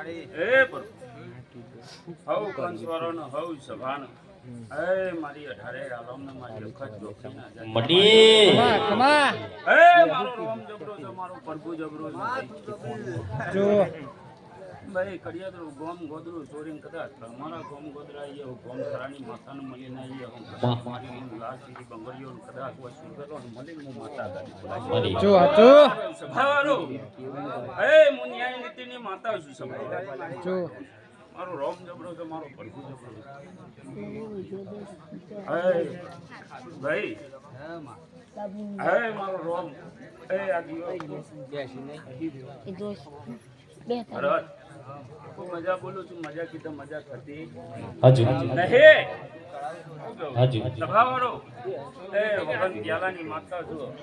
એ પર હવ કંસવારોનો હવ સભાનો એ મારી 18 આલમને મારી અખત જોખીના જાય મડી ખમા એ મારો રોમ જબરો છે મારો પ્રભુ જબરો છે જો ભાઈ કડિયાદરો ગોમ ગોદરું ચોરીને કદાચ અમારા ગોમ ગોદરા એ ગોમ ખરાની માતાને મળીને આવીએ મારી લાસી બંગડીઓ કદાચ હોય સુરગતો મળીને હું માતા ગાડી જો હાચો સભાવાળો એ હું ન્યાય નીતિની માતા છું સભાવાળો જો મારો રોમ જબરો છે મારો પ્રભુ જબરો છે ભાઈ મારો રોમ એ આ દિવસ ભરત હું મજા બોલું છું મજા કીધા મજા થતી હાજી નહીં હાજી સભાવાળો એ વગન ગ્યાલાની માતા છો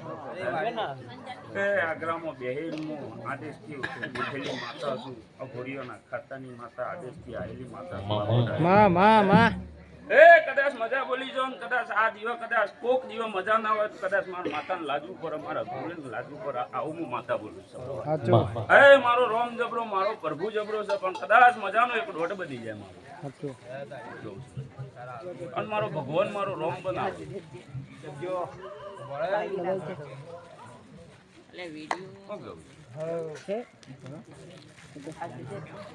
એ આગ્રામાં બેહેલમાં આદેશથી ઉઠેલી માતા છું અઘોરીઓના ખાતાની માતા આદેશથી આવેલી માતા માં એ કદાચ મજા બોલી જો ને કદાચ આ દીવા કદાચ કોક દીવા મજા ના હોય તો કદાચ મારા માતાને લાજવું પર મારા ઘોડીને લાજવું પર આવું હું માતા બોલું છું હાચો એ મારો રોમ જબરો મારો પ્રભુ જબરો છે પણ કદાચ મજાનો એક દોઢ બધી જાય મારો હાચો અને મારો ભગવાન મારો રોમ બનાવે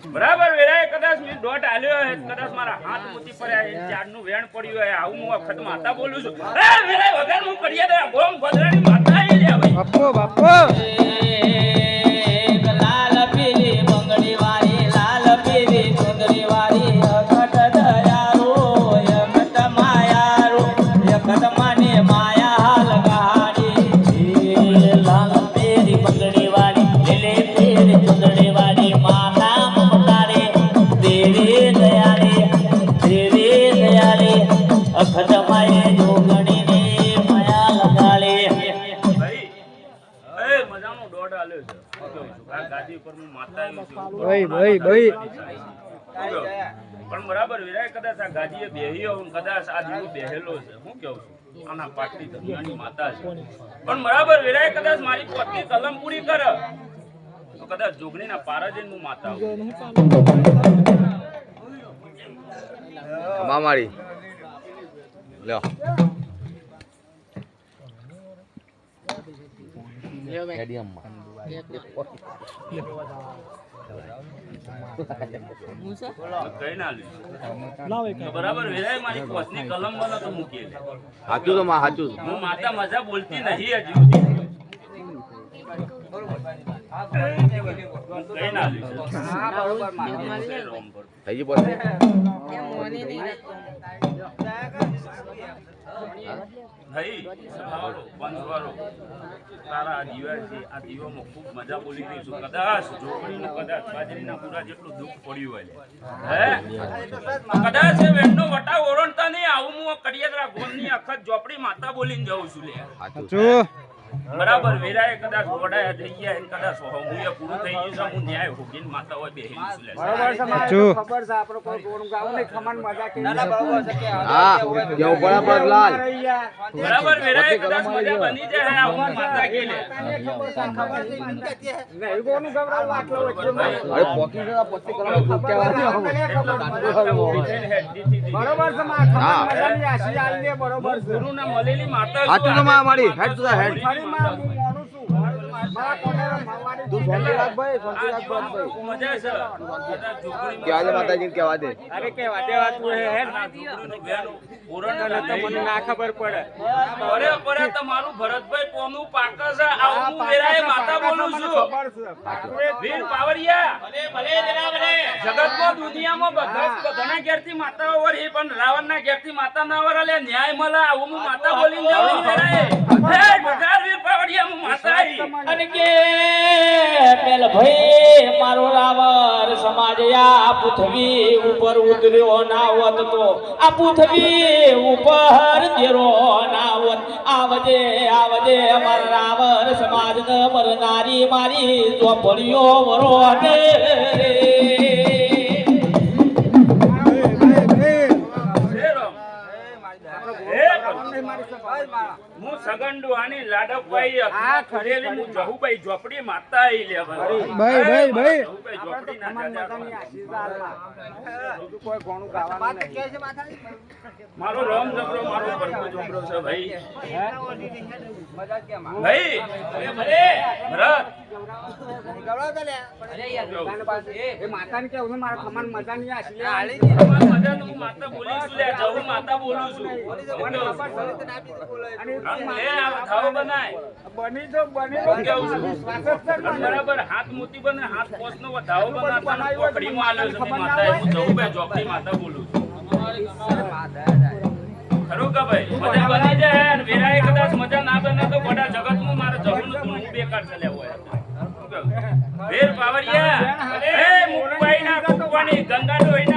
બરાબર વેરાય કદાચ મેં દોઢ આલ્યો હે કદાચ મારા હાથ મોતી પડ્યા ચારનું વેણ પડ્યું હે આવું હું વખત માતા બોલું છું એ વેરાય વગર હું કરીએ દે ગોમ ગોદરાની માતા આવી લે ભાઈ બાપો લાલ પીલી બંગડી વાળી લાલ પીલી ચુંદડી વાળી અખત દયારો અખત માયારો અખત માને માયા હાલ ગાડી લાલ પીલી બંગડી વાળી લીલી પીલી ચુંદડી વાળી માતા મમતારે દેવી દયાળે અખત માએ જોગણી ને માયા લગાડે ભાઈ એ મજાનો દોઢ આલ્યો છે આ ગાદી પર હું માતા આવી છું ભાઈ પણ બરાબર વિરાય કદાચ આ ગાદીએ બેહ્યો હું કદાચ આ દીવો બેહેલો છે હું કેવું છું આના પાટલી ધનિયાની માતા છે પણ બરાબર વિરાય કદાચ મારી પોતની કલમ પૂરી કરે તો કદાચ જોગણીના પારા જઈને હું માતા આવું મારી લ્યો કઈ ના લ્યું તો બરાબર વિરાય મારી પોતની કલમ બને તો મૂકી લે સાચું તો માં સાચું હું માતા મજા બોલતી નહીં હજી સુધી કઈ ના લ્યું થઈ ગયું પછી ભાઈ સભાવાળો બંધવાળો તારા આ દીવા છે આ દીવામાં ખૂબ મજા બોલી રહી છું કદાચ જોગણીનું કદાચ બાજરીના પૂરા જેટલું દુઃખ પડ્યું હોય હે કદાચ એ વેણનો વટા ઓરણતા નહીં આવું હું કડિયાદરા ગોમની અખત ઝોપડી માતા બોલીને જાઉં છું લે હાચો બરાબર વેરાએ કદાચ ઓડાયા થઈ ગયા એને કદાચ હું પૂરું થઈ ગયું છે હું ન્યાય હોગીને માતા હોય બેહેલી છું લે હાચો હા કેવું બરાબર લાલ બરાબર વેરાએ કદાચ મજા બની જાય આવું માતા કે લે અરે પોકી જરા પત્તી કરવા કેવા ગુરુના મળેલી માતા સાચું તો માં મારી હેડ ટુ ધ હેડ તું શાંતિ રાખ ભાઈ મજા છે કદાચ જોગણી કેવા માતાજી કેવા દે અરે કેવા દેવા તું હેડ મને ના ખબર પડે અરે પરે તમારું ભરતભાઈ પોનું પાક છે આવું હું વેરાએ માતા બોલું છું વીર પાવરિયા જગતમાં દુનિયામાં બધાના ઘેરથી માતા વળી પણ રાવણના ઘેરથી માતા ના વરાલે ન્યાય મળે આવું હું માતા બોલીને જાઉં વેરાએ હે બધાર વીર પાવરિયા હું માતા આવી અને કે પેલ ભાઈ મારો રાવર સમાજ આ પૃથ્વી ઉપર ઉતર્યો ના હોત તો આ પૃથ્વી ઉપર દેરો ના હોત આવજે મારા રાવર સમાજ ને મરનારી મારી ચોપડીઓ વરો ને હું સગન ડોહાની લાડકભાઈ ખરેલી હું જહુભાઈ ઝોપડી માતા આઈ લે ભાઈ ભાઈ. જહુભાઈ ઝોપડી ના બીજું કોઈ ઘણું ગાવાનું નહીં. મારો રામ જબરો મારો પરમ જબરો છે ભાઈ મજા કેમ આવે? ભાઈ ભરત એ માતાને કેવું છે, મારા ખમાન મજા નહીં આશી લે. તમારી મજા તો હું માતા બોલું છું લે જહુ માતા બોલું છું અને લે આ થાવ બનાય બની તો બની હું કેવું છું? વિશ્વાસ જ છે ને. બરાબર હાથ મોતી બને હાથ પોસનો વધાવો બનાવતા ચોકડીમાં આલ્યો છે માતા હું જહુભાઈ ઝોપડી માતા બોલું છું ખરું કે ભાઈ મજા બની જાય અને વેરાએ કદાચ મજા ના બને તો બધા જગતમાં મારા જહુનું તું બેકાર ચાલ્યા હોય વેર પાવરિયા એ મુકવાઈ ના કુકવાની ગંગા ડોહીના